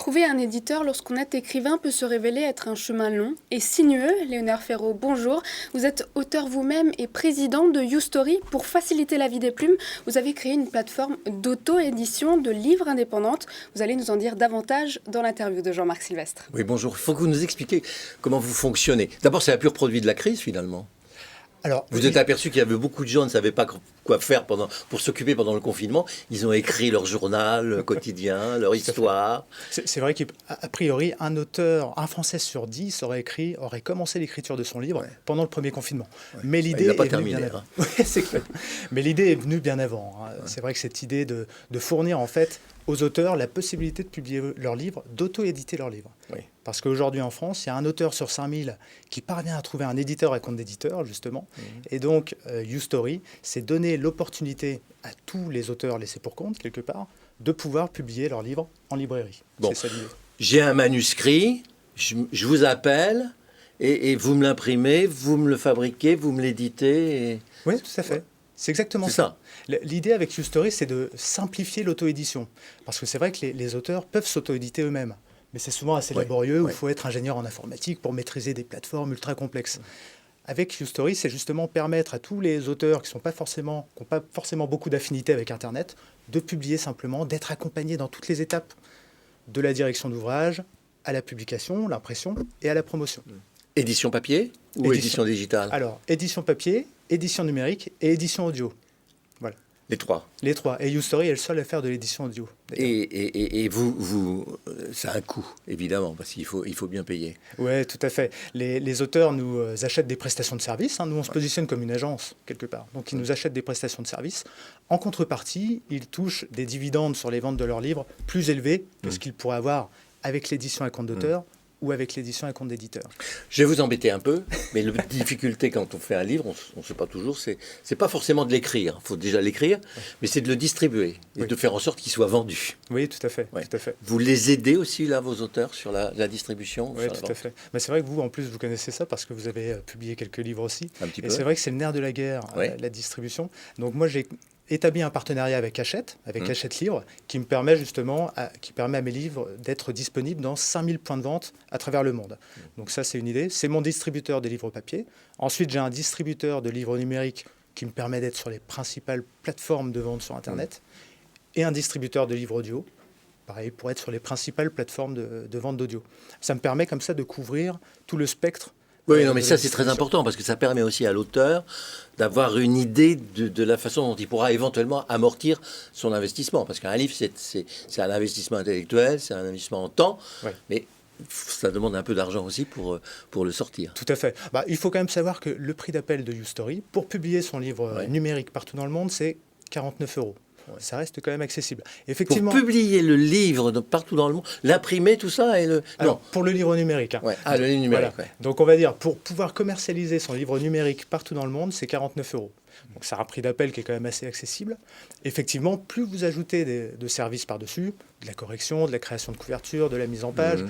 Trouver un éditeur lorsqu'on est écrivain peut se révéler être un chemin long et sinueux. Léonard Ferraud, bonjour. Vous êtes auteur vous-même et président de YouStory. Pour faciliter la vie des plumes, vous avez créé une plateforme d'auto-édition de livres indépendantes. Vous allez nous en dire davantage dans l'interview de Jean-Marc Sylvestre. Oui, bonjour. Il faut que vous nous expliquiez comment vous fonctionnez. D'abord, c'est un pur produit de la crise, finalement. Alors, vous êtes aperçu qu'il y avait beaucoup de gens qui ne savaient pas quoi faire pour s'occuper pendant le confinement. Ils ont écrit leur journal quotidien, leur histoire. C'est vrai qu'a priori, un Français sur 10 aurait commencé l'écriture de son livre pendant le premier confinement. Ouais. Mais l'idée il n'a pas est venue terminé. bien avant. Oui, c'est clair. Mais l'idée est venue bien avant. C'est vrai que cette idée de fournir en fait aux auteurs la possibilité de publier leurs livres, d'auto-éditer leurs livres. Oui. Parce qu'aujourd'hui en France, il y a un auteur sur 5000 qui parvient à trouver un éditeur et compte d'éditeur, justement. Et donc, YouStory, c'est donner l'opportunité à tous les auteurs laissés pour compte, quelque part, de pouvoir publier leurs livres en librairie. Bon. C'est ça l'idée. J'ai un manuscrit, je vous appelle, et vous me l'imprimez, vous me le fabriquez, vous me l'éditez. Oui, tout à fait. Ouais. C'est exactement ça. L'idée avec YouStory, c'est de simplifier l'auto-édition. Parce que c'est vrai que les auteurs peuvent s'auto-éditer eux-mêmes. Mais c'est souvent assez laborieux, où il faut être ingénieur en informatique pour maîtriser des plateformes ultra complexes. Avec YouStory, c'est justement permettre à tous les auteurs qui n'ont pas forcément beaucoup d'affinité avec Internet, de publier simplement, d'être accompagnés dans toutes les étapes de la direction d'ouvrage, à la publication, l'impression et à la promotion. Édition papier ou édition digitale? Alors, édition papier, édition numérique et édition audio. Voilà. Les trois. Les trois. Et YouStory est le seul à faire de l'édition audio. Et vous, ça a un coût, évidemment, parce qu'il faut bien payer. Oui, tout à fait. Les auteurs nous achètent des prestations de services. Nous, on se positionne comme une agence, quelque part. Donc, ils nous achètent des prestations de services. En contrepartie, ils touchent des dividendes sur les ventes de leurs livres plus élevés que ce qu'ils pourraient avoir avec l'édition à compte d'auteur ou avec l'édition à compte d'éditeur. Je vais vous embêter un peu, mais la difficulté quand on fait un livre, on ne sait pas toujours, c'est pas forcément de l'écrire. Il faut déjà l'écrire, mais c'est de le distribuer et de faire en sorte qu'il soit vendu. Oui, tout à fait. Tout à fait. Vous les aidez aussi, là, vos auteurs, sur la distribution? Oui, tout à fait. Mais c'est vrai que vous, en plus, vous connaissez ça parce que vous avez publié quelques livres aussi. Un petit peu. Et c'est vrai que c'est le nerf de la guerre, la distribution. Donc moi, j'ai établi un partenariat avec Hachette Livre, qui me permet justement, qui permet à mes livres d'être disponibles dans 5000 points de vente à travers le monde. Donc ça, c'est une idée. C'est mon distributeur de livres papier. Ensuite, j'ai un distributeur de livres numériques qui me permet d'être sur les principales plateformes de vente sur Internet. Et un distributeur de livres audio, pareil, pour être sur les principales plateformes de vente d'audio. Ça me permet comme ça de couvrir tout le spectre. Oui, non, mais ça, c'est très important parce que ça permet aussi à l'auteur d'avoir une idée de la façon dont il pourra éventuellement amortir son investissement. Parce qu'un livre, c'est un investissement intellectuel, c'est un investissement en temps, mais ça demande un peu d'argent aussi pour le sortir. Tout à fait. Il faut quand même savoir que le prix d'appel de YouStory, pour publier son livre numérique partout dans le monde, c'est 49 €. Ça reste quand même accessible. Effectivement, pour publier le livre partout dans le monde, l'imprimer, tout ça et le... Alors, pour le livre numérique. Le livre numérique, Donc, on va dire, pour pouvoir commercialiser son livre numérique partout dans le monde, c'est 49 €. Donc, c'est un prix d'appel qui est quand même assez accessible. Effectivement, plus vous ajoutez de services par-dessus, de la correction, de la création de couverture, de la mise en page,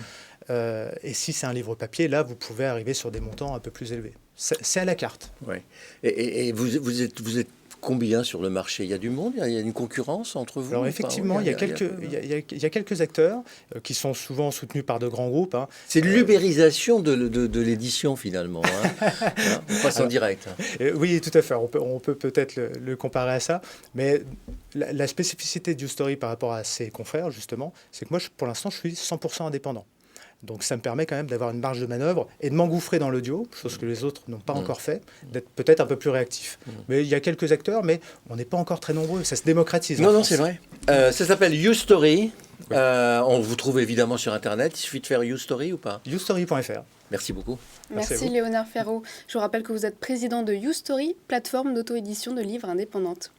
et si c'est un livre papier, là, vous pouvez arriver sur des montants un peu plus élevés. C'est à la carte. Et vous êtes combien sur le marché? Il y a du monde? Il y a une concurrence entre vous? Alors effectivement, il y a quelques acteurs qui sont souvent soutenus par de grands groupes. C'est l'ubérisation de l'édition finalement. On passe en direct. Oui, tout à fait. On peut peut-être le comparer à ça. Mais la spécificité de YouStory par rapport à ses confrères, justement, c'est que moi, pour l'instant, je suis 100% indépendant. Donc ça me permet quand même d'avoir une marge de manœuvre et de m'engouffrer dans l'audio, chose que les autres n'ont pas encore fait, d'être peut-être un peu plus réactif. Mais il y a quelques acteurs, mais on n'est pas encore très nombreux, ça se démocratise. Non, c'est vrai. Ça s'appelle YouStory. On vous trouve évidemment sur Internet. Il suffit de faire YouStory ou pas? YouStory.fr. Merci beaucoup. Merci Léonard Ferraud. Je vous rappelle que vous êtes président de YouStory, plateforme d'auto-édition de livres indépendantes.